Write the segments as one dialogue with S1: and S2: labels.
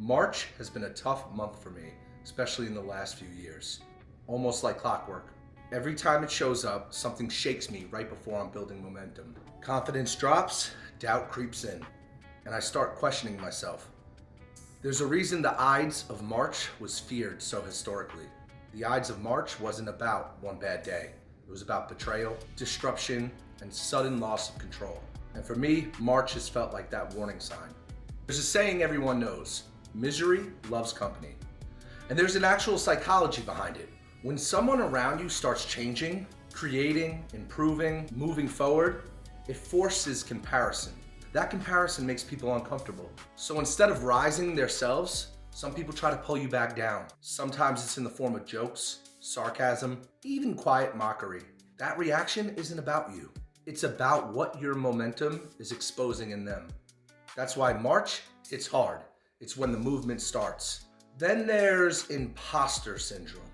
S1: March has been a tough month for me, especially in the last few years. Almost like clockwork. Every time it shows up, something shakes me right before I'm building momentum. Confidence drops, doubt creeps in, and I start questioning myself. There's a reason the Ides of March was feared so historically. The Ides of March wasn't about one bad day. It was about betrayal, disruption, and sudden loss of control. And for me, March has felt like that warning sign. There's a saying everyone knows, misery loves company. And there's an actual psychology behind it. When someone around you starts changing, creating, improving, moving forward, it forces comparison. That comparison makes people uncomfortable. So instead of rising themselves, some people try to pull you back down. Sometimes it's in the form of jokes, sarcasm, even quiet mockery. That reaction isn't about you. It's about what your momentum is exposing in them. That's why March hits hard. It's when the movement starts. Then there's imposter syndrome.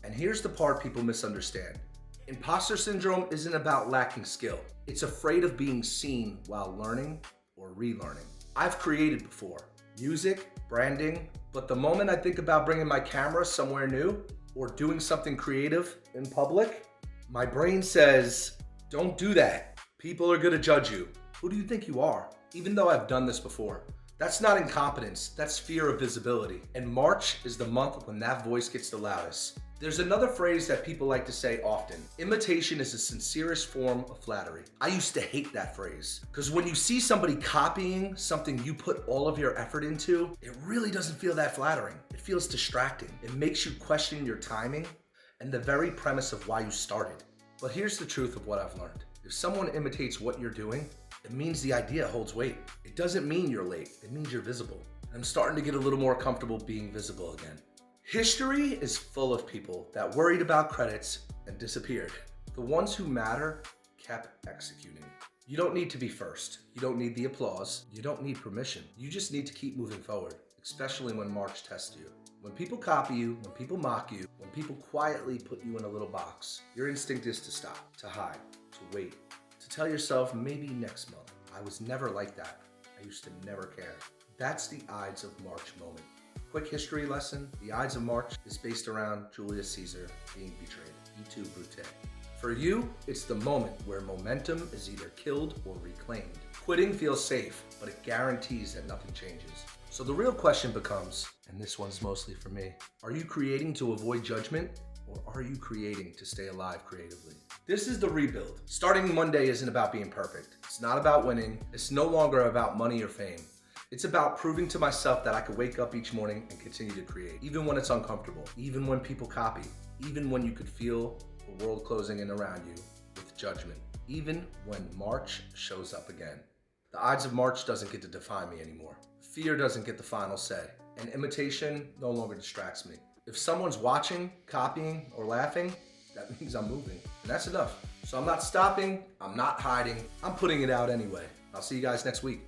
S1: And here's the part people misunderstand. Imposter syndrome isn't about lacking skill. It's afraid of being seen while learning or relearning. I've created before, music, branding, but the moment I think about bringing my camera somewhere new or doing something creative in public, my brain says, don't do that. People are gonna judge you. Who do you think you are? Even though I've done this before. That's not incompetence, that's fear of visibility. And March is the month when that voice gets the loudest. There's another phrase that people like to say often. Imitation is the sincerest form of flattery. I used to hate that phrase, because when you see somebody copying something you put all of your effort into, it really doesn't feel that flattering. It feels distracting. It makes you question your timing and the very premise of why you started. But here's the truth of what I've learned. If someone imitates what you're doing, it means the idea holds weight. It doesn't mean you're late, it means you're visible. I'm starting to get a little more comfortable being visible again. History is full of people that worried about credits and disappeared. The ones who matter kept executing. You don't need to be first. You don't need the applause. You don't need permission. You just need to keep moving forward, especially when March tests you. When people copy you, when people mock you, when people quietly put you in a little box, your instinct is to stop, to hide, to wait, to tell yourself maybe next month. I was never like that. I used to never care. That's the Ides of March moment. Quick history lesson, the Ides of March is based around Julius Caesar being betrayed. Et tu, Brute. For you, it's the moment where momentum is either killed or reclaimed. Quitting feels safe, but it guarantees that nothing changes. So the real question becomes, and this one's mostly for me, are you creating to avoid judgment, or are you creating to stay alive creatively? This is the rebuild. Starting Monday isn't about being perfect. It's not about winning. It's no longer about money or fame. It's about proving to myself that I could wake up each morning and continue to create, even when it's uncomfortable, even when people copy, even when you could feel the world closing in around you with judgment, even when March shows up again. The Ides of March doesn't get to define me anymore. Fear doesn't get the final say, and imitation no longer distracts me. If someone's watching, copying, or laughing, that means I'm moving, and that's enough. So I'm not stopping, I'm not hiding, I'm putting it out anyway. I'll see you guys next week.